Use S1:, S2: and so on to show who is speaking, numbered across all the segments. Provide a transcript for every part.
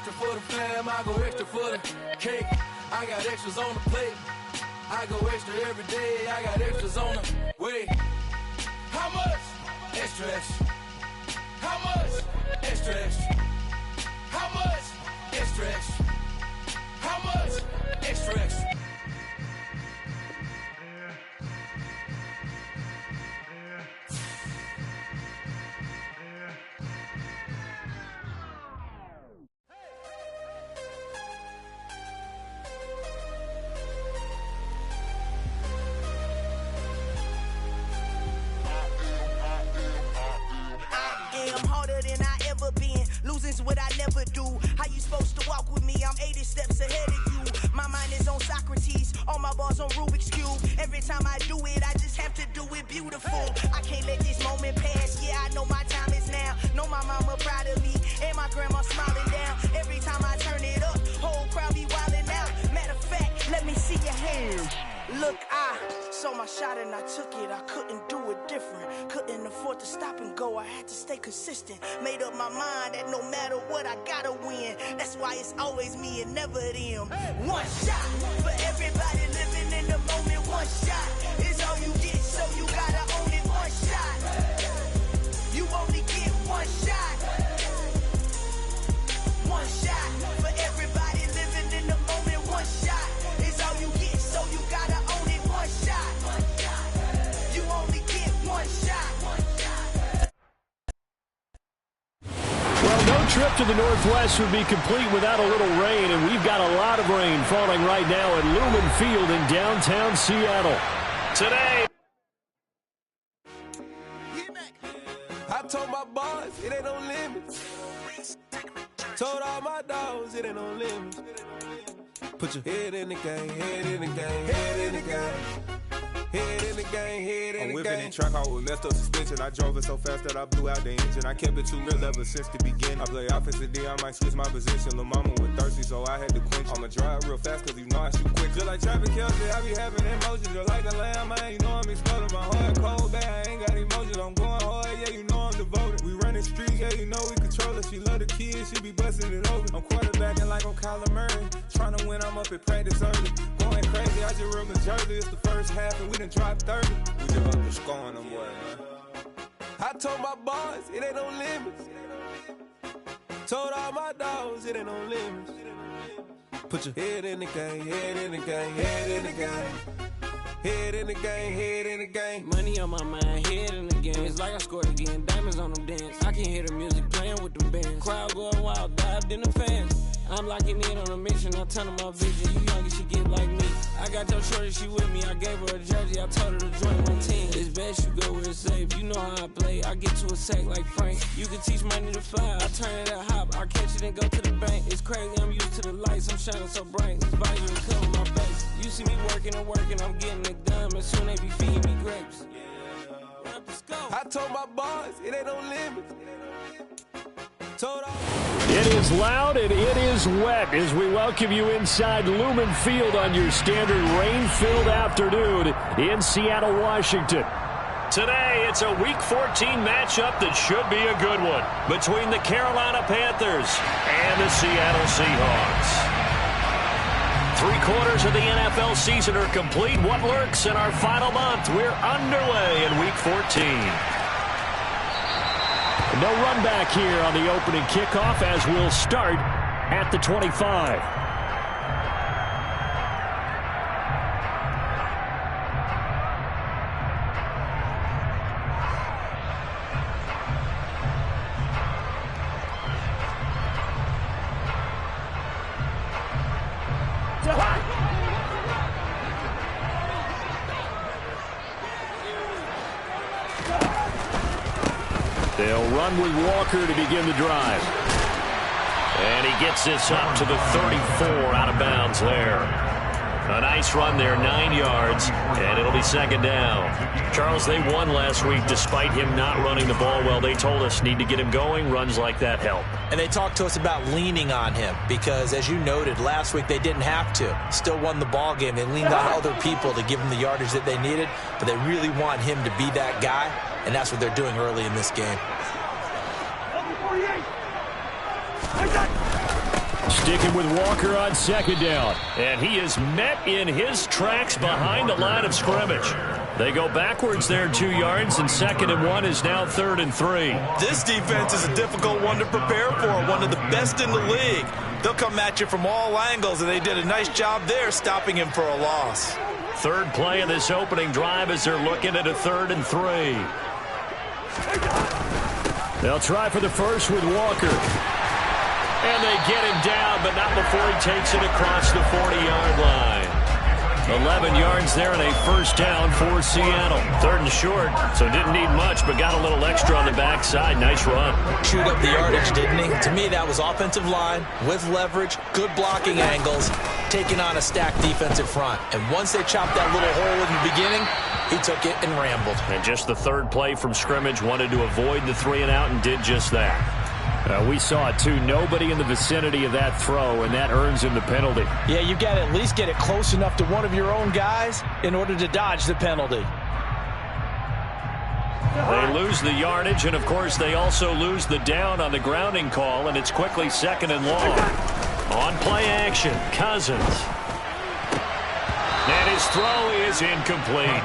S1: extra for the fam, I go extra for the cake. I got extras on the plate. I go extra every day, I got extras on the way. How much? Extra, extra. How much? Extra, extra. How much? Extra, extra. How much? Extra, extra.
S2: Losing's what I never do. How you supposed to walk with me? I'm 80 steps ahead of you. My mind is on Socrates, all my bars on Rubik's Cube. Every time I do it, I just have to do it beautiful. I can't let this moment pass. Yeah, I know my time is now. Know my mama proud of me, and my grandma smiling down. Every time I turn it up, whole crowd be wildin' out. Matter of fact, let me see your hands. Look, I saw my shot and I took it. I couldn't do it different. Couldn't afford to stop and go. I had to stay consistent. Made up my mind that no matter what, I gotta win. That's why it's always me and never them. One shot for everybody living in the moment. One shot is all you get, so you gotta own it. One shot. You only get one shot. One shot for everybody living in the moment. One shot is all you get, so you gotta own it. One shot. You only get one shot.
S3: Well, no trip to the Northwest would be complete without a little rain, and we've got a lot of rain falling right now at Lumen Field in downtown Seattle. Today,
S1: I told my boys it ain't no limits. Told all my dogs it ain't no limits. Put your head in the game, head in the game, head in the game. Head in the game, head in the game. I'm whipping in track out with messed up suspension. I drove it so fast that I blew out the engine. I kept it too real ever since the beginning. I play offensive D, I might switch my position. Lil' mama was thirsty, so I had to quench. I'ma drive real fast, cause you know I shoot quick. Just like traffic Kelsey, I be having emotions. Just like the lamb, man, you know I'm exploding. My heart cold, bad, I ain't got emotions. I'm going hard, yeah, you know I'm devoted. We running streets, yeah, you know we control it. She love the kids, she be busting it over. I'm quarterbacking like I'm Kyler Murray. Trying to win, I'm up at practice early. Going crazy, I just rub the jersey. It's the first half, and we done dropped 30. We just up to scoring them, boy, man. I told my boys it ain't no limits. Told all my dogs it ain't no limits. Put your head in the game, head in the game, head in the game. Head in the game, head in the game.
S4: Money on my mind, head in the game. It's like I scored again, diamonds on them dance. I can hear the music playing with them bands. Crowd going wild, dived in the fans. I'm locking in on a mission, I'm turning my vision. You young, you should get like me. I got your shorty, she with me. I gave her a jersey, I told her to join my team. It's best you go where it's safe. You know how I play. I get to a sack like Frank. You can teach money to fly. I turn it at hop. I catch it and go to the bank. It's crazy, I'm used to the lights. I'm shining so bright. This visor will cover my face. You see me working and working. I'm getting it done. And soon they be feeding me grapes.
S1: I told my boys it ain't no limits.
S3: it is loud and it is wet as we welcome you inside Lumen Field on your standard rain-filled afternoon in Seattle, Washington. Today, it's a Week 14 matchup that should be a good one between the Carolina Panthers and the Seattle Seahawks. 3/4 of the NFL season are complete. What lurks in our final month? We're underway in Week 14. No run back here on the opening kickoff as we'll start at the 25. They'll run with Walker to begin the drive. And he gets this up to the 34 out of bounds there. A nice run there, 9 yards, and it'll be second down. Charles, they won last week despite him not running the ball well. They told us need to get him going. Runs like that help.
S5: And they talked to us about leaning on him because, as you noted, last week they didn't have to. Still won the ball game. They leaned on other people to give them the yardage that they needed, but they really want him to be that guy, and that's what they're doing early in this game.
S3: Sticking with Walker on second down. And he is met in his tracks behind the line of scrimmage. They go backwards there 2 yards, and 2nd and 1 is now 3rd and 3.
S5: This defense is a difficult one to prepare for, one of the best in the league. They'll come at you from all angles, and they did a nice job there stopping him for a loss.
S3: 3rd play of this opening drive as they're looking at a 3rd and 3. They'll try for the first with Walker. And they get him down, but not before he takes it across the 40-yard line. 11 yards there and a first down for Seattle. 3rd and short, so didn't need much, but got a little extra on the backside. Nice run.
S5: Chewed up the yardage, didn't he? To me, that was offensive line with leverage, good blocking angles, taking on a stacked defensive front. And once they chopped that little hole in the beginning, he took it and rambled.
S3: And just the 3rd play from scrimmage, wanted to avoid the 3 and out and did just that. We saw it, too. Nobody in the vicinity of that throw, and that earns him the penalty.
S5: Yeah, you've got to at least get it close enough to one of your own guys in order to dodge the penalty.
S3: They lose the yardage, and, of course, they also lose the down on the grounding call, and it's quickly 2nd and long. On play action, Cousins. And his throw is incomplete.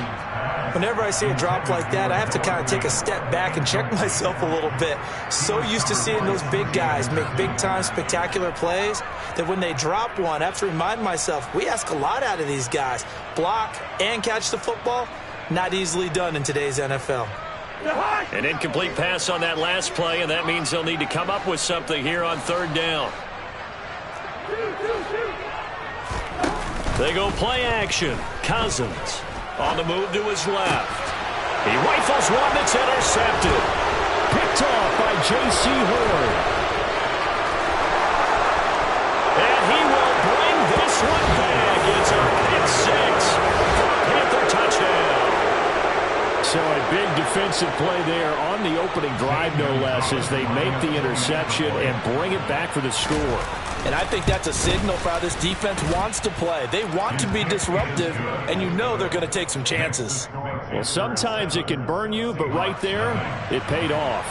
S5: Whenever I see a drop like that, I have to kind of take a step back and check myself a little bit. So used to seeing those big guys make big-time spectacular plays that when they drop one, I have to remind myself, we ask a lot out of these guys. Block and catch the football, not easily done in today's NFL.
S3: An incomplete pass on that last play, and that means they'll need to come up with something here on 3rd down. They go play action. Cousins on the move to his left. He rifles one that's intercepted. Picked off by J.C. Horn. And he will bring this one back. It's a pick 6 for a Panther touchdown. So a big defensive play there on the opening drive, no less, as they make the interception and bring it back for the score.
S5: And I think that's a signal for how this defense wants to play. They want to be disruptive, and you know they're going to take some chances.
S3: Well, sometimes it can burn you, but right there, it paid off.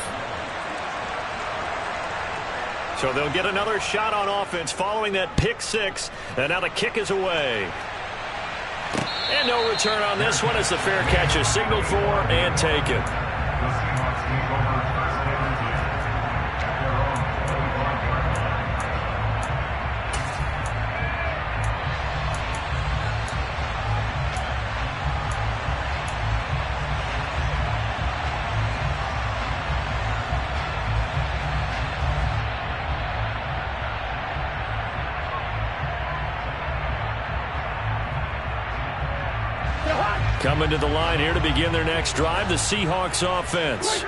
S3: So they'll get another shot on offense following that pick 6, and now the kick is away. And no return on this one as the fair catch is signaled for and taken. Coming to the line here to begin their next drive, the Seahawks offense.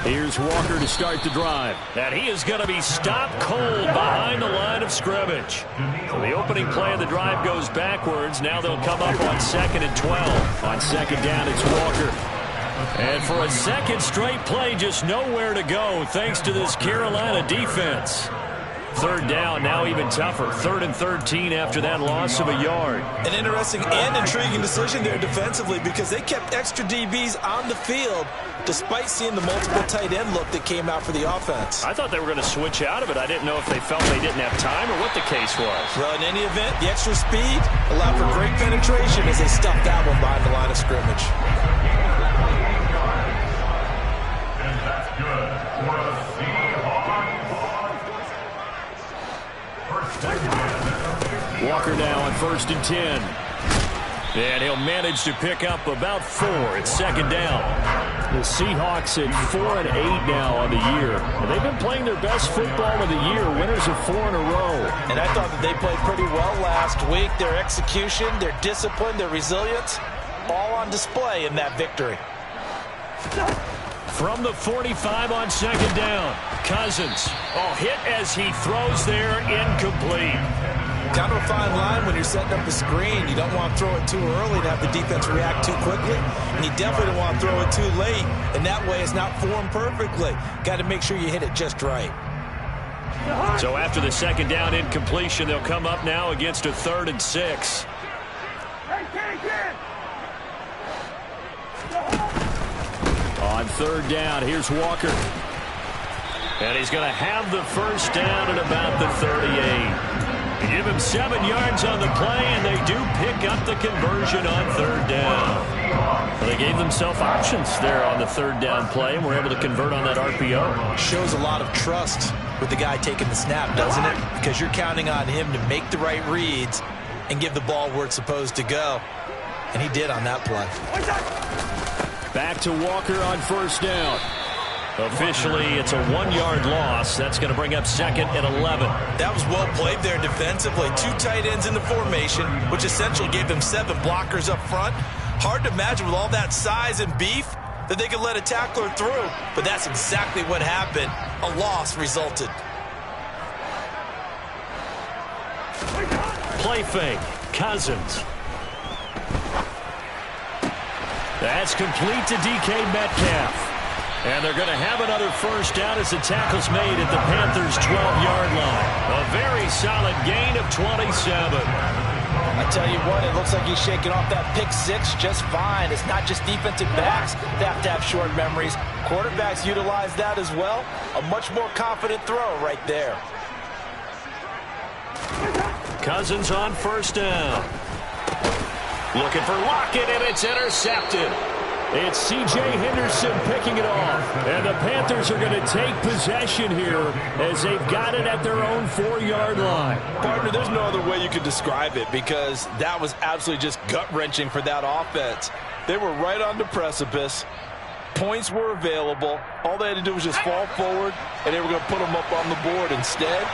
S3: Here's Walker to start the drive. And he is going to be stopped cold behind the line of scrimmage. So the opening play of the drive goes backwards. Now they'll come up on 2nd and 12. On 2nd down, it's Walker. And for a second straight play, just nowhere to go thanks to this Carolina defense. 3rd down, now even tougher. 3rd and 13 after that loss of a yard.
S5: An interesting and intriguing decision there defensively because they kept extra DBs on the field despite seeing the multiple tight end look that came out for the offense.
S3: I thought they were going to switch out of it. I didn't know if they felt they didn't have time or what the case was.
S5: Well, in any event, the extra speed allowed for great penetration as they stuffed that one behind the line of scrimmage.
S6: And that's good for the Seahawks.
S3: Walker now on 1st and 10. And he'll manage to pick up about 4. It's 2nd down. The Seahawks at 4-8 now on the year. And they've been playing their best football of the year, winners of 4 in a row.
S5: And I thought that they played pretty well last week. Their execution, their discipline, their resilience, all on display in that victory.
S3: From the 45 on 2nd down, Cousins. Oh, hit as he throws there, incomplete.
S5: Kind of a fine line when you're setting up a screen. You don't want to throw it too early to have the defense react too quickly. And you definitely don't want to throw it too late. And that way it's not formed perfectly. Got to make sure you hit it just right.
S3: So after the 2nd down incompletion, they'll come up now against a 3rd and 6. On 3rd down, here's Walker. And he's going to have the first down at about the 38. Give him 7 yards on the play, and they do pick up the conversion on 3rd down. Well, they gave themselves options there on the 3rd down play, and were able to convert on that RPO.
S5: Shows a lot of trust with the guy taking the snap, doesn't it? Because you're counting on him to make the right reads and give the ball where it's supposed to go. And he did on that play.
S3: Back to Walker on 1st down. Officially, it's a 1-yard loss. That's going to bring up 2nd and 11.
S5: That was well played there defensively. 2 tight ends in the formation, which essentially gave them 7 blockers up front. Hard to imagine with all that size and beef that they could let a tackler through. But that's exactly what happened. A loss resulted.
S3: Play fake. Cousins. That's complete to DK Metcalf. And they're going to have another first down as the tackle's made at the Panthers' 12-yard line. A very solid gain of 27.
S5: I tell you what, it looks like he's shaking off that pick 6 just fine. It's not just defensive backs that have to have short memories. Quarterbacks utilize that as well. A much more confident throw right there.
S3: Cousins on 1st down. Looking for Lockett, and it's intercepted. It's C.J. Henderson picking it off. And the Panthers are going to take possession here as they've got it at their own 4-yard line.
S7: Partner, there's no other way you could describe it because that was absolutely just gut-wrenching for that offense. They were right on the precipice. Points were available. All they had to do was just fall forward, and they were going to put them up on the board. Instead,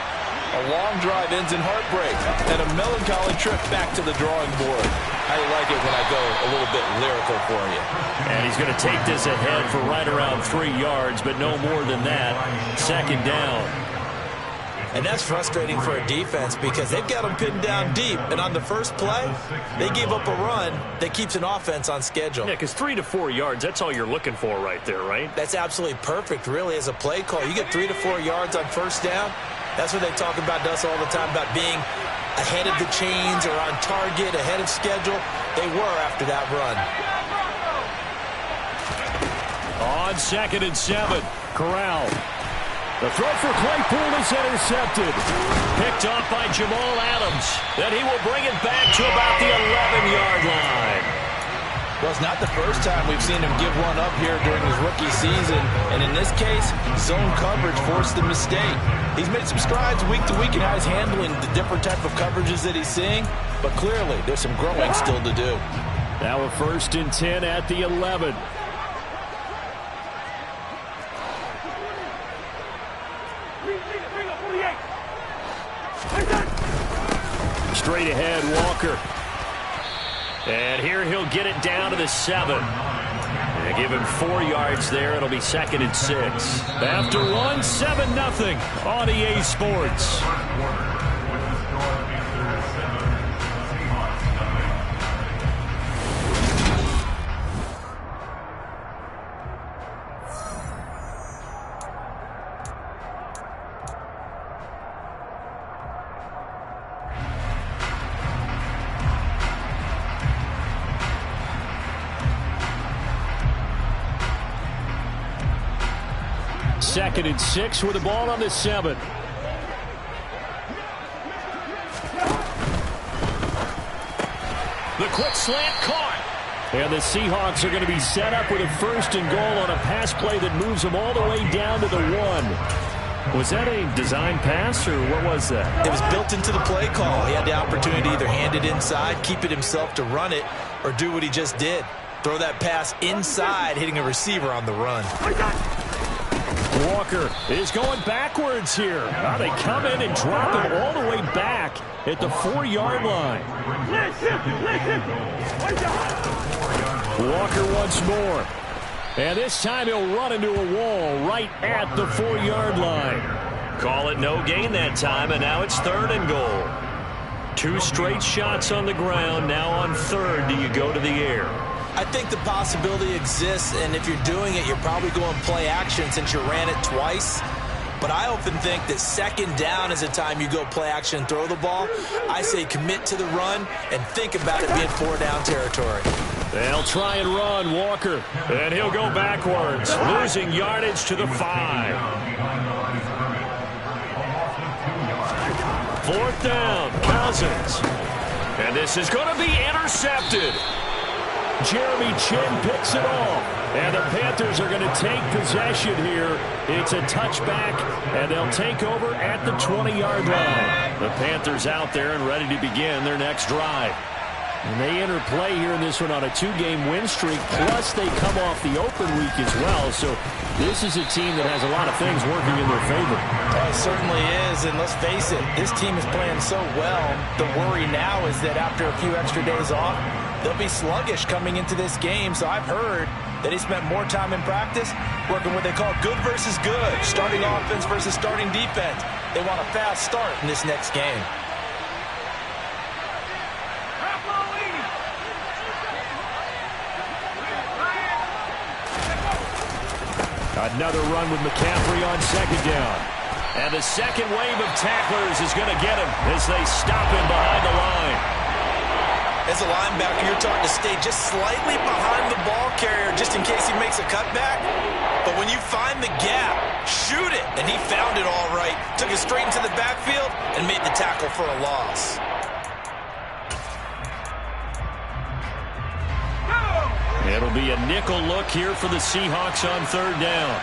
S7: a long drive ends in heartbreak and a melancholy trip back to the drawing board. I like it when I go a little bit lyrical for you.
S3: And he's going to take this ahead for right around 3 yards, but no more than that. 2nd down.
S5: And that's frustrating for a defense because they've got them pinned down deep. And on the first play, they gave up a run that keeps an offense on schedule.
S3: Yeah, because 3 to 4 yards, that's all you're looking for right there, right?
S5: That's absolutely perfect, really, as a play call. You get 3 to 4 yards on 1st down. That's what they talk about to us all the time, about being ahead of the chains or on target, ahead of schedule. They were after that run.
S3: On 2nd and 7, Corral. The throw for Claypool is intercepted. Picked off by Jamal Adams. Then he will bring it back to about the 11-yard line.
S7: Well, it's not the first time we've seen him give one up here during his rookie season. And in this case, zone coverage forced the mistake. He's made some strides week to week in how he's handling the different type of coverages that he's seeing. But clearly, there's some growing still to do.
S3: Now a 1st and 10 at the 11. Straight ahead, Walker. And here he'll get it down to the 7. And give him 4 yards there. It'll be 2nd and 6. After one, 7-0 on EA Sports. Second and 6 with the ball on the 7. The quick slant caught. And the Seahawks are going to be set up with a 1st and goal on a pass play that moves them all the way down to the 1. Was that a design pass, or what was that?
S5: It was built into the play call. He had the opportunity to either hand it inside, keep it himself to run it, or do what he just did. Throw that pass inside, hitting a receiver on the run.
S3: Walker is going backwards here. Now they come in and drop him all the way back at the 4-yard line. Walker once more. And this time he'll run into a wall right at the 4-yard line. Call it no gain that time, and now it's 3rd and goal. 2 straight shots on the ground. Now on 3rd, do you go to the air?
S5: I think the possibility exists, and if you're doing it, you're probably going play action since you ran it twice. But I often think that 2nd down is the time you go play action and throw the ball. I say commit to the run and think about it being 4-down territory.
S3: They'll try and run, Walker. And he'll go backwards, losing yardage to the 5. 4th down, Cousins. And this is going to be intercepted. Jeremy Chin picks it off. And the Panthers are going to take possession here. It's a touchback, and they'll take over at the 20-yard line. The Panthers out there and ready to begin their next drive. And they enter play here in this one on a 2-game win streak, plus they come off the open week as well. So this is a team that has a lot of things working in their favor.
S5: It certainly is, and let's face it, this team is playing so well. The worry now is that after a few extra days off, they'll be sluggish coming into this game. So I've heard that he spent more time in practice working what they call good versus good, starting offense versus starting defense. They want a fast start in this next game.
S3: Another run with McCaffrey on 2nd down. And the second wave of tacklers is going to get him as they stop him behind the line.
S5: As a linebacker, you're taught to stay just slightly behind the ball carrier just in case he makes a cutback. But when you find the gap, shoot it. And he found it all right. Took it straight into the backfield and made the tackle for a loss.
S3: It'll be a nickel look here for the Seahawks on 3rd down.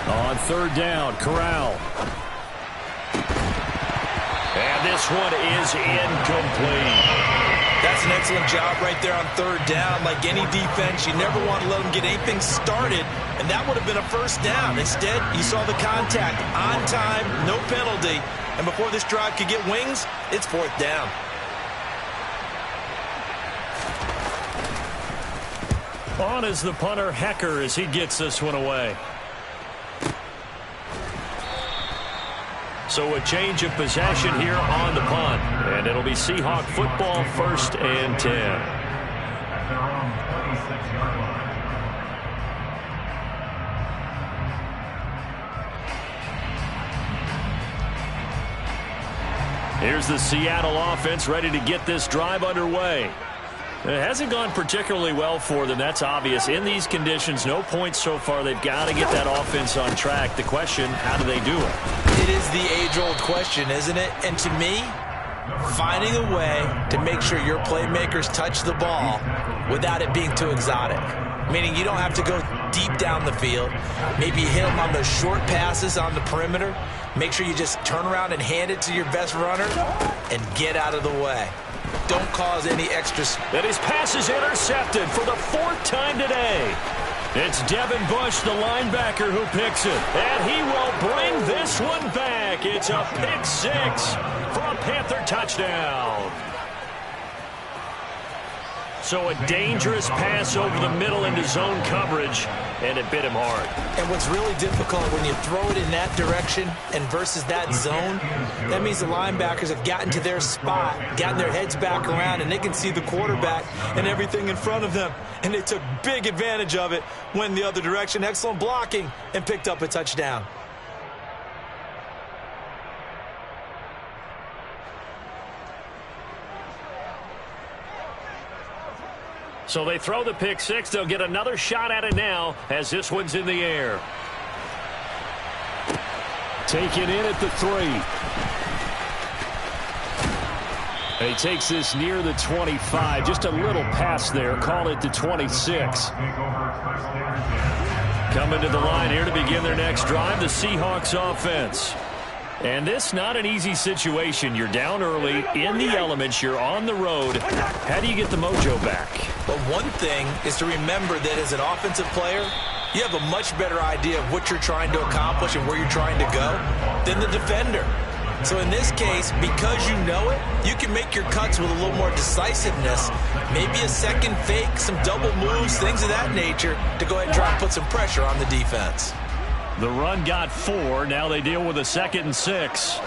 S3: On 3rd down, Corral. And this one is incomplete.
S5: That's an excellent job right there on 3rd down. Like any defense, you never want to let them get anything started, and that would have been a 1st down. Instead, you saw the contact on time, no penalty, and before this drive could get wings, it's 4th down.
S3: On is the punter, Hecker, as he gets this one away. So a change of possession here on the punt. And it'll be Seahawk football, 1st and 10.
S6: At their own 26-yard line.
S3: Here's the Seattle offense ready to get this drive underway. It hasn't gone particularly well for them. That's obvious. In these conditions, no points so far. They've got to get that offense on track. The question, how do they do it?
S5: It is the age-old question, isn't it? And to me, finding a way to make sure your playmakers touch the ball without it being too exotic. Meaning you don't have to go deep down the field. Maybe hit them on those short passes on the perimeter. Make sure you just turn around and hand it to your best runner and get out of the way. Don't cause any extra...
S3: And his pass is intercepted for the 4th time today. It's Devin Bush, the linebacker, who picks it. And he will bring this one back. It's a pick 6 for a Panther touchdown. So a dangerous pass over the middle into zone coverage, and it bit him hard.
S5: And what's really difficult when you throw it in that direction and versus that zone, that means the linebackers have gotten to their spot, gotten their heads back around, and they can see the quarterback and everything in front of them. And they took big advantage of it, went the other direction, excellent blocking, and picked up a touchdown.
S3: So they throw the pick 6. They'll get another shot at it now as this one's in the air. Taken in at the 3. He takes this near the 25. Just a little pass there. Call it the 26. Coming to the line here to begin their next drive, the Seahawks offense. And this not an easy situation. You're down early, in the elements, you're on the road. How do you get the mojo back?
S5: Well, one thing is to remember that as an offensive player, you have a much better idea of what you're trying to accomplish and where you're trying to go than the defender. So in this case, because you know it, you can make your cuts with a little more decisiveness, maybe a second fake, some double moves, things of that nature, to go ahead and try and put some pressure on the defense.
S3: The run got 4. Now they deal with a 2nd and 6.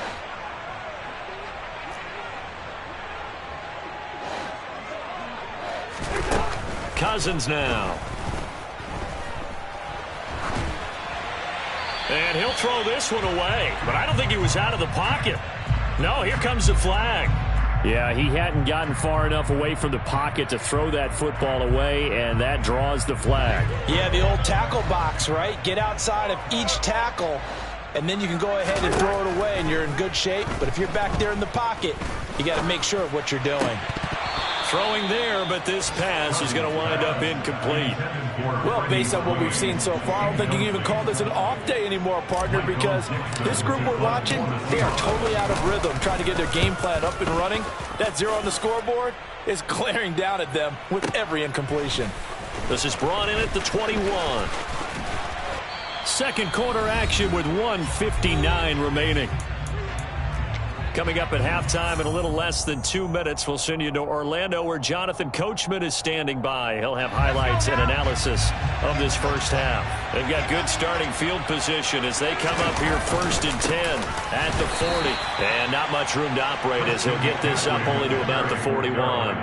S3: Cousins now. And he'll throw this one away. But I don't think he was out of the pocket. No, here comes the flag. Yeah, he hadn't gotten far enough away from the pocket to throw that football away, and that draws the flag.
S5: Yeah, the old tackle box, right? Get outside of each tackle, and then you can go ahead and throw it away, and you're in good shape. But if you're back there in the pocket, you got to make sure of what you're doing.
S3: Throwing there, but this pass is going to wind up incomplete.
S5: Well, based on what we've seen so far, I don't think you can even call this an off day anymore, partner, because this group we're watching, they are totally out of rhythm, trying to get their game plan up and running. That 0 on the scoreboard is glaring down at them with every incompletion.
S3: This is brought in at the 21. Second quarter action with 1:59 remaining. Coming up at halftime in a little less than 2 minutes, we'll send you to Orlando where Jonathan Coachman is standing by. He'll have highlights and analysis of this first half. They've got good starting field position as they come up here 1st and 10 at the 40. And not much room to operate as he'll get this up only to about the 41.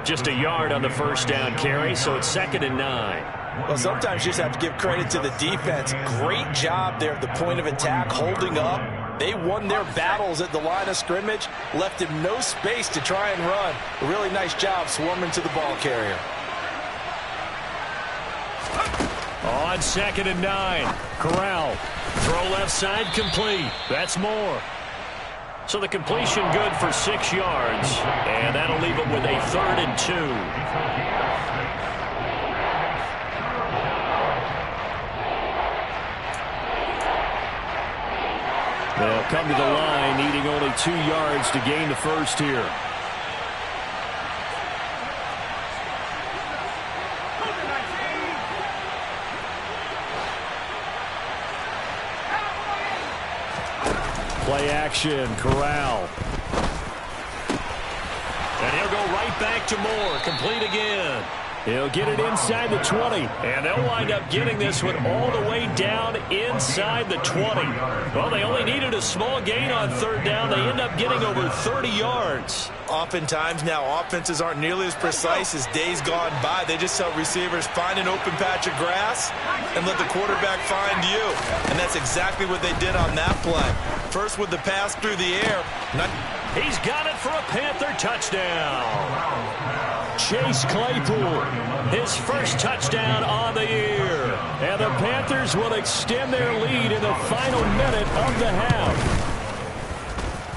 S3: Just a yard on the first down carry, so it's 2nd and 9.
S5: Well, sometimes you just have to give credit to the defense. Great job there at the point of attack, holding up. They won their battles at the line of scrimmage, left him no space to try and run. A really nice job swarming to the ball carrier.
S3: On 2nd and 9, Corral. Throw left side complete. That's Moore. So the completion good for 6 yards, and that'll leave him with a 3rd and 2. They'll come to the line, needing only 2 yards to gain the first here. Play action, Corral. And he'll go right back to Moore, complete again. He'll get it inside the 20, and they'll wind up getting this one all the way down inside the 20. Well, they only needed a small gain on 3rd down. They end up getting over 30 yards.
S5: Oftentimes now, offenses aren't nearly as precise as days gone by. They just tell receivers, find an open patch of grass and let the quarterback find you. And that's exactly what they did on that play. First with the pass through the air.
S3: He's got it for a Panther touchdown. Chase Claypool, his first touchdown on the year. And the Panthers will extend their lead in the final minute of the half.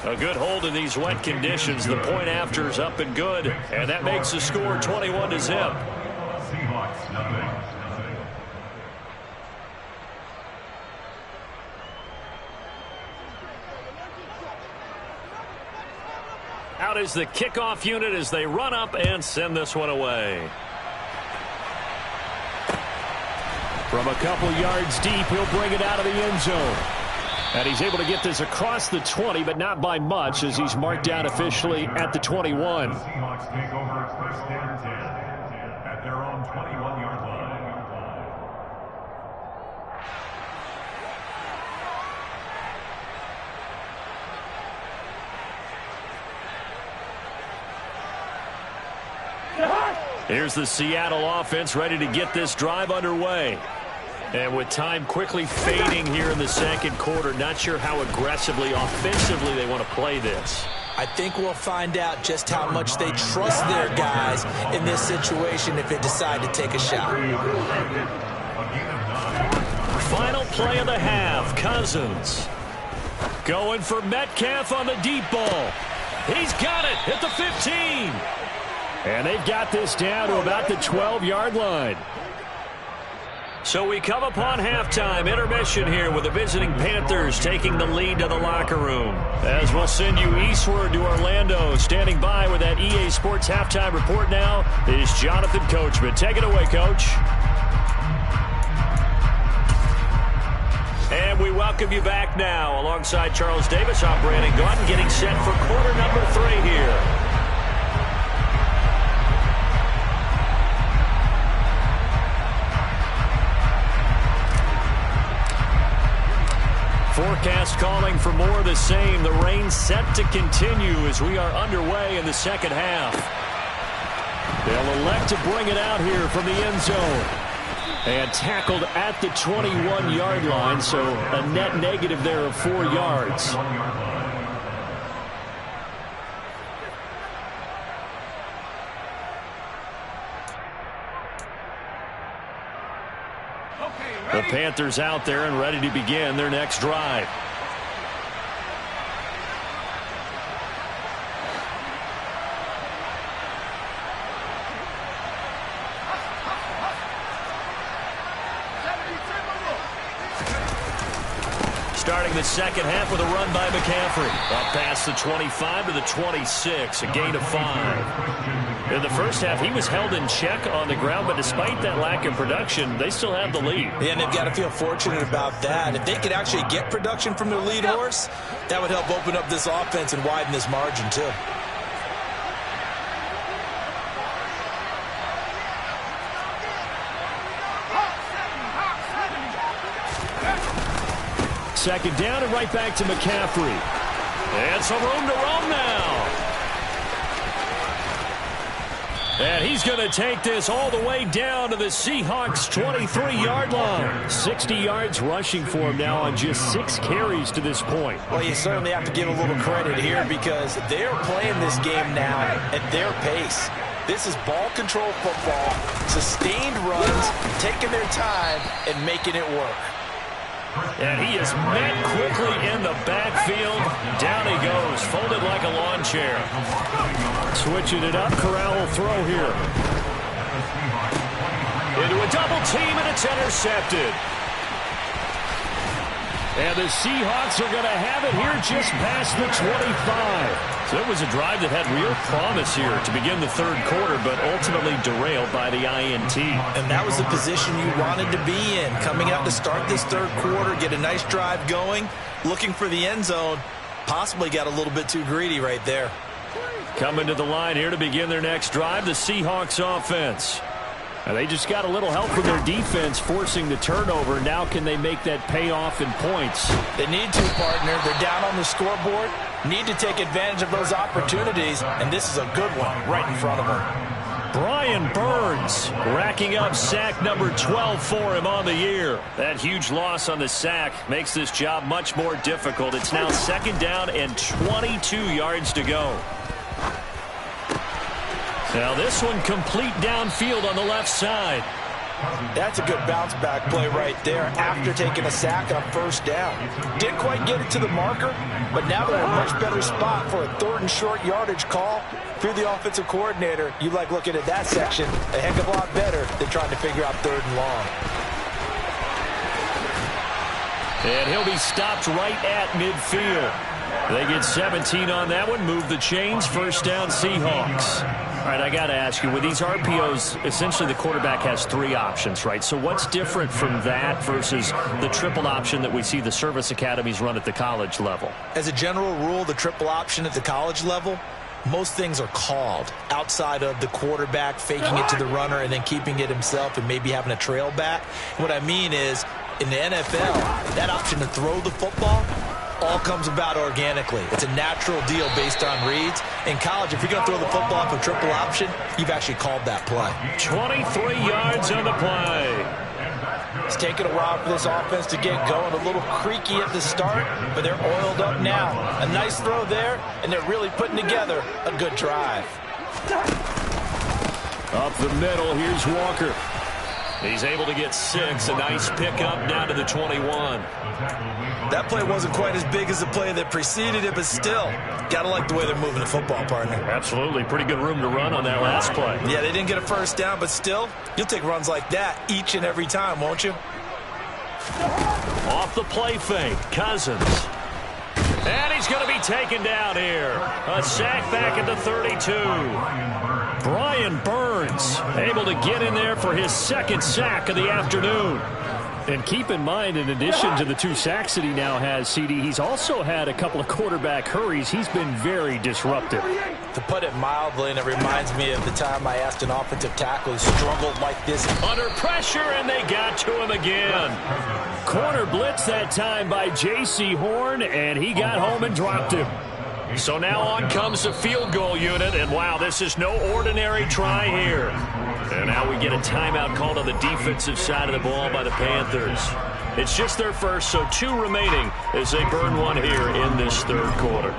S3: A good hold in these wet conditions. The point after is up and good. And that makes the score 21-0. Out is the kickoff unit as they run up and send this one away. From a couple yards deep, he'll bring it out of the end zone. And he's able to get this across the 20, but not by much as he's marked down officially at the 21.
S6: Seahawks take over 1st and 10 at their own 21-yard line.
S3: Here's the Seattle offense ready to get this drive underway. And with time quickly fading here in the second quarter, not sure how aggressively, offensively they want to play this.
S5: I think we'll find out just how much they trust their guys in this situation if they decide to take a shot.
S3: Final play of the half, Cousins. Going for Metcalf on the deep ball. He's got it at the 15. And they've got this down to about the 12-yard line. So we come upon halftime, intermission here with the visiting Panthers taking the lead to the locker room. As we'll send you eastward to Orlando, standing by with that EA Sports halftime report now is Jonathan Coachman. Take it away, Coach. And we welcome you back now. Alongside Charles Davis, I'm Brandon Gautin, getting set for quarter number 3 here. Forecast calling for more of the same. The rain set to continue as we are underway in the second half. They'll elect to bring it out here from the end zone. And tackled at the 21-yard line, so a net negative there of 4 yards. The Panthers out there and ready to begin their next drive. Starting the second half with a run by McCaffrey. Up past the 25 to the 26, a gain of 5. In the first half, he was held in check on the ground, but despite that lack of production, they still have the lead.
S5: Yeah, and they've got to feel fortunate about that. If they could actually get production from their lead horse, that would help open up this offense and widen this margin, too.
S3: Second down and right back to McCaffrey. And some room to roam now. And he's going to take this all the way down to the Seahawks' 23-yard line. 60 yards rushing for him now on just 6 carries to this point.
S5: Well, you certainly have to give a little credit here because they're playing this game now at their pace. This is ball control football, sustained runs, taking their time, and making it work.
S3: And he is met quickly in the backfield. Down he goes, folded like a lawn chair. Switching it up, Corral will throw here. Into a double team, and it's intercepted. And the Seahawks are going to have it here just past the 25. So it was a drive that had real promise here to begin the third quarter, but ultimately derailed by the INT.
S5: And that was the position you wanted to be in. Coming out to start this third quarter, get a nice drive going, looking for the end zone. Possibly got a little bit too greedy right there.
S3: Coming to the line here to begin their next drive, the Seahawks offense. And they just got a little help from their defense forcing the turnover. Now can they make that pay off in points?
S5: They need to, partner. They're down on the scoreboard. Need to take advantage of those opportunities, and this is a good one right in front of them.
S3: Brian Burns racking up sack number 12 for him on the year. That huge loss on the sack makes this job much more difficult. It's now second down and 22 yards to go. Now this one complete downfield on the left side.
S5: That's a good bounce back play right there after taking a sack on first down. Didn't quite get it to the marker, but now they're in a much better spot for a third and short yardage call. Through the offensive coordinator, you like looking at that section a heck of a lot better than trying to figure out third and long.
S3: And he'll be stopped right at midfield. They get 17 on that one, move the chains, first down Seahawks. All right, I got to ask you, with these RPOs, essentially the quarterback has 3 options, right? So what's different from that versus the triple option that we see the service academies run at the college level?
S5: As a general rule, the triple option at the college level, most things are called outside of the quarterback faking it to the runner and then keeping it himself and maybe having a trail back. What I mean is, in the NFL, that option to throw the football all comes about organically. It's a natural deal based on reads. In college, if you're going to throw the football for triple option, you've actually called that play.
S3: 23 yards on the play.
S5: It's taken a while for this offense to get going. A little creaky at the start, but they're oiled up now. A nice throw there, and they're really putting together a good drive.
S3: Up the middle, here's Walker. He's able to get 6. A nice pickup down to the 21.
S5: That play wasn't quite as big as the play that preceded it, but still, got to like the way they're moving the football, partner.
S3: Absolutely. Pretty good room to run on that last play.
S5: Yeah, they didn't get a first down, but still, you'll take runs like that each and every time, won't you?
S3: Off the play fake, Cousins. And he's going to be taken down here. A sack back at the 32. Brian Burns able to get in there for his second sack of the afternoon. And keep in mind, in addition to the 2 sacks that he now has, CD, he's also had a couple of quarterback hurries. He's been very disruptive.
S5: To put it mildly, and it reminds me of the time I asked an offensive tackle who struggled like this.
S3: Under pressure, and they got to him again. Corner blitz that time by J.C. Horn, and he got home and dropped him. So now on comes the field goal unit, and wow, this is no ordinary try here. And now we get a timeout called on the defensive side of the ball by the Panthers. It's just their first, so 2 remaining as they burn one here in this third quarter.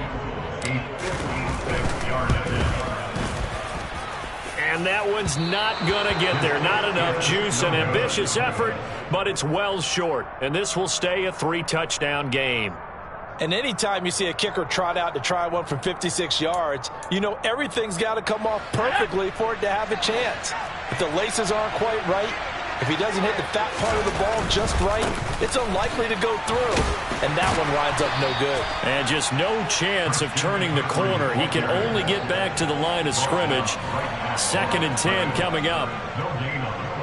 S3: And And that one's not going to get there. Not enough juice. An ambitious effort, but it's well short. And this will stay a 3-touchdown game.
S7: And anytime you see a kicker trot out to try one from 56 yards, you know everything's got to come off perfectly for it to have a chance. If the laces aren't quite right, if he doesn't hit the fat part of the ball just right, it's unlikely to go through. And that one winds up no good.
S3: And just no chance of turning the corner. He can only get back to the line of scrimmage. 2nd and 10 coming up.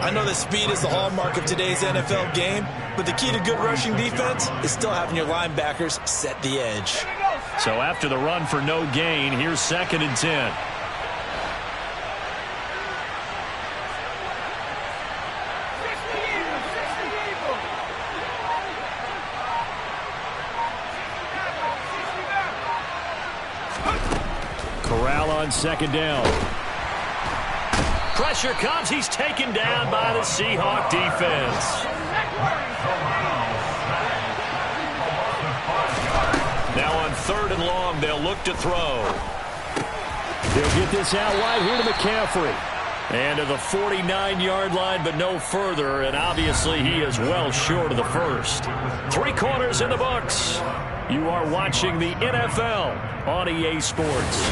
S5: I know that speed is the hallmark of today's NFL game, but the key to good rushing defense is still having your linebackers set the edge.
S3: So after the run for no gain, here's 2nd and 10. Corral on 2nd down. Pressure comes. He's taken down by the Seahawk defense. Now on 3rd and long, they'll look to throw. They'll get this out wide here to McCaffrey. And to the 49-yard line, but no further. And obviously, he is well short of the first. 3 quarters in the books. You are watching the NFL on EA Sports.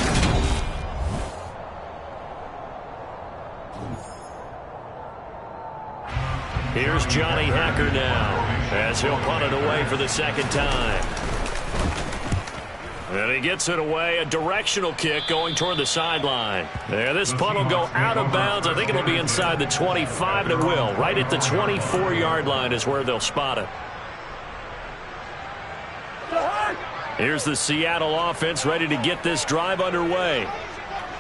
S3: Here's Johnny Hacker now as he'll punt it away for the 2nd time. And he gets it away, a directional kick going toward the sideline. There, this punt will go out of bounds. I think it'll be inside the 25, and it will. Right at the 24-yard line is where they'll spot it. Here's the Seattle offense ready to get this drive underway.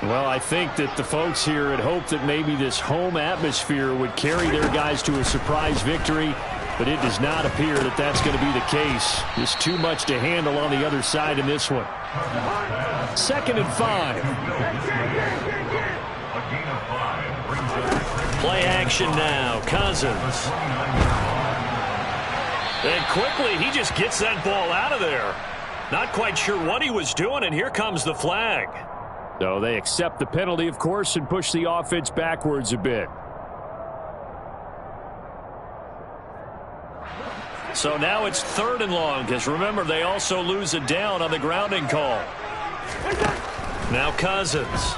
S3: Well, I think that the folks here had hoped that maybe this home atmosphere would carry their guys to a surprise victory, but it does not appear that that's going to be the case. Just too much to handle on the other side in this one. 2nd and 5. Play action now. Cousins. And quickly, he just gets that ball out of there. Not quite sure what he was doing, and here comes the flag. So they accept the penalty, of course, and push the offense backwards a bit. So now it's 3rd and long, because remember, they also lose a down on the grounding call. Now Cousins.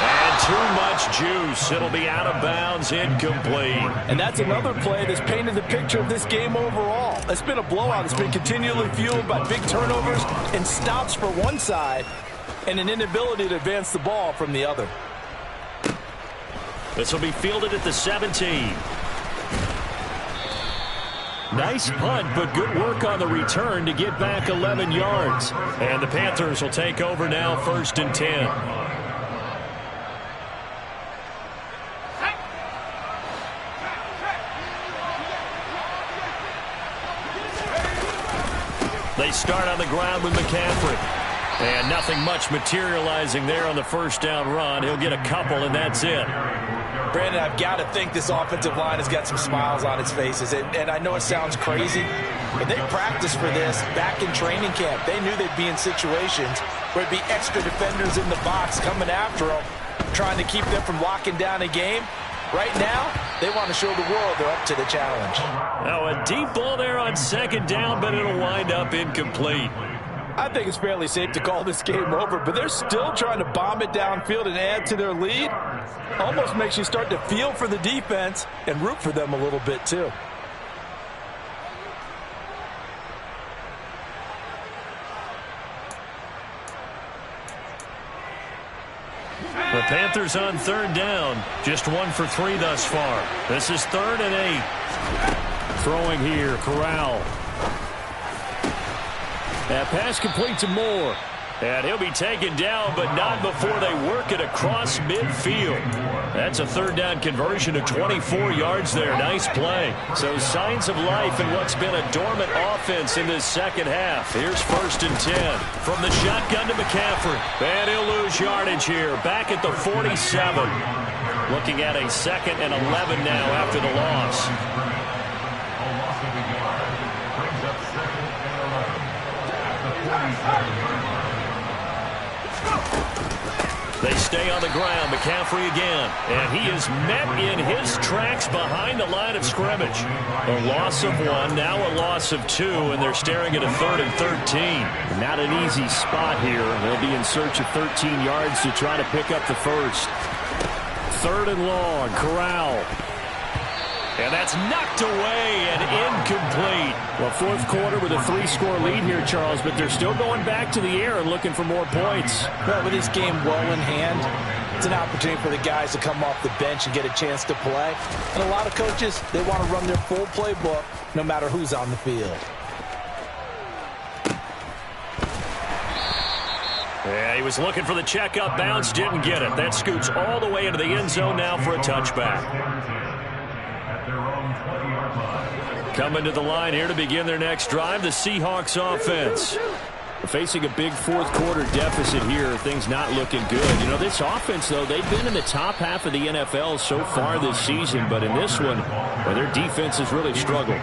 S3: And too much juice. It'll be out of bounds, incomplete.
S7: And that's another play that's painted the picture of this game overall. It's been a blowout. It's been continually fueled by big turnovers and stops for one side and an inability to advance the ball from the other.
S3: This will be fielded at the 17. Nice punt, but good work on the return to get back 11 yards. And the Panthers will take over now, 1st and 10. They start on the ground with McCaffrey. And nothing much materializing there on the 1st down run. He'll get a couple, and that's it.
S5: Brandon, I've got to think this offensive line has got some smiles on its faces. And I know it sounds crazy, but they practiced for this back in training camp. They knew they'd be in situations where it'd be extra defenders in the box coming after them, trying to keep them from locking down a game. Right now, they want to show the world they're up to the challenge.
S3: Now a deep ball there on 2nd down, but it'll wind up incomplete.
S7: I think it's fairly safe to call this game over, but they're still trying to bomb it downfield and add to their lead. Almost makes you start to feel for the defense and root for them a little bit too.
S3: The Panthers on 3rd down. Just 1 for 3 thus far. This is 3rd and 8. Throwing here, Corral. That pass complete to Moore. And he'll be taken down, but not before they work it across midfield. That's a 3rd down conversion of 24 yards there. Nice play. So signs of life in what's been a dormant offense in this 2nd half. Here's 1st and 10. From the shotgun to McCaffrey. And he'll lose yardage here. Back at the 47. Looking at a 2nd and 11 now after the loss. They stay on the ground. McCaffrey again. And he is met in his tracks behind the line of scrimmage. A loss of 1, now a loss of 2, and they're staring at a 3rd and 13.
S8: Not an easy spot here. They'll be in search of 13 yards to try to pick up the first. 3rd and long. Corral.
S3: And that's knocked away and incomplete.
S8: Well, fourth quarter with a 3-score lead here, Charles, but they're still going back to the air and looking for more points.
S5: Well, with this game well in hand, it's an opportunity for the guys to come off the bench and get a chance to play. And a lot of coaches, they want to run their full playbook no matter who's on the field.
S3: Yeah, he was looking for the checkup bounce, didn't get it. That scoots all the way into the end zone now for a touchback. Coming to the line here to begin their next drive, the Seahawks offense.
S8: Facing a big fourth quarter deficit here, things not looking good. You know, this offense, though, they've been in the top half of the NFL so far this season, but in this one, well, their defense has really struggled.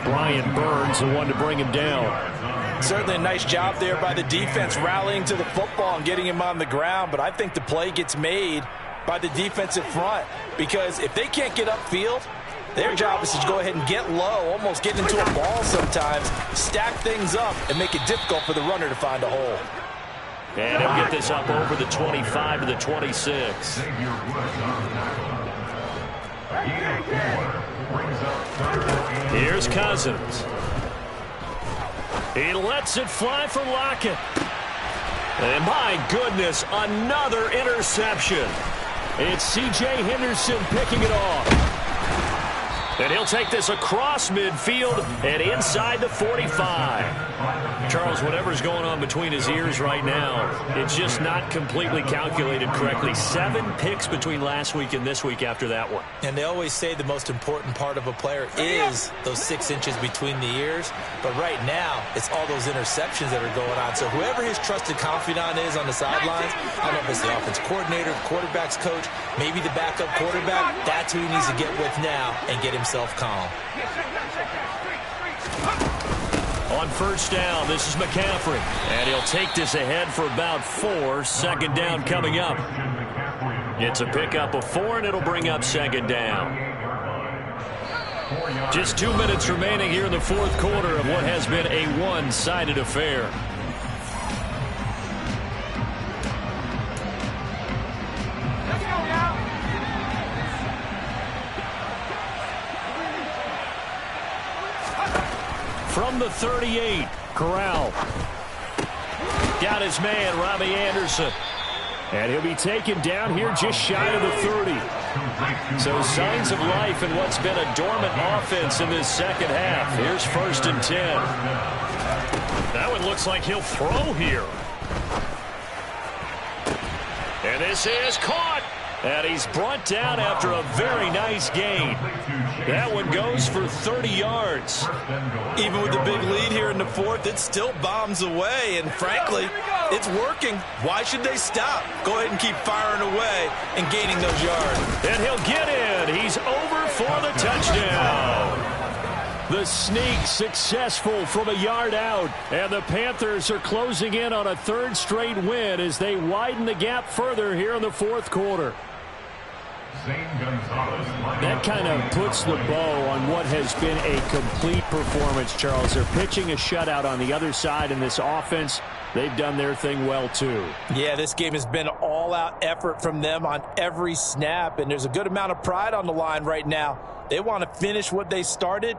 S3: Brian Burns, the one to bring him down.
S5: Certainly a nice job there by the defense rallying to the football and getting him on the ground, but I think the play gets made by the defensive front because if they can't get upfield, their job is to go ahead and get low, almost get into a ball sometimes, stack things up, and make it difficult for the runner to find a hole.
S3: And he'll get this up over the 25 to the 26. Here's Cousins. He lets it fly for Lockett. And my goodness, another interception.
S8: It's C.J. Henderson picking it off.
S3: And he'll take this across midfield and inside the 45. Charles, whatever's going on between his ears right now, it's just not completely calculated correctly. 7 picks between last week and this week after that one.
S5: And they always say the most important part of a player is those 6 inches between the ears. But right now, it's all those interceptions that are going on. So whoever his trusted confidant is on the sidelines, I don't know if it's the offense coordinator, the quarterback's coach, maybe the backup quarterback, that's who he needs to get with now and get himself calm.
S3: On first down, this is McCaffrey. And he'll take this ahead for about 4. Second down coming up. It's a pickup of 4, and it'll bring up second down. Just 2 minutes remaining here in the fourth quarter of what has been a one-sided affair. From the 38, Corral. Got his man, Robbie Anderson.
S8: And he'll be taken down here just shy of the 30.
S3: So signs of life in what's been a dormant offense in this second half. Here's 1st and 10. That one looks like he'll throw here. And this is caught. And he's brought down after a very nice gain. That one goes for 30 yards.
S5: Even with the big lead here in the fourth, it still bombs away. And frankly, it's working. Why should they stop? Go ahead and keep firing away and gaining those yards.
S3: And he'll get in. He's over for the touchdown.
S8: The sneak successful from a yard out. And the Panthers are closing in on a 3rd straight win as they widen the gap further here in the fourth quarter. That kind of puts the bow on what has been a complete performance, Charles. They're pitching a shutout on the other side in this offense. They've done their thing well, too.
S5: Yeah, this game has been all-out effort from them on every snap, and there's a good amount of pride on the line right now. They want to finish what they started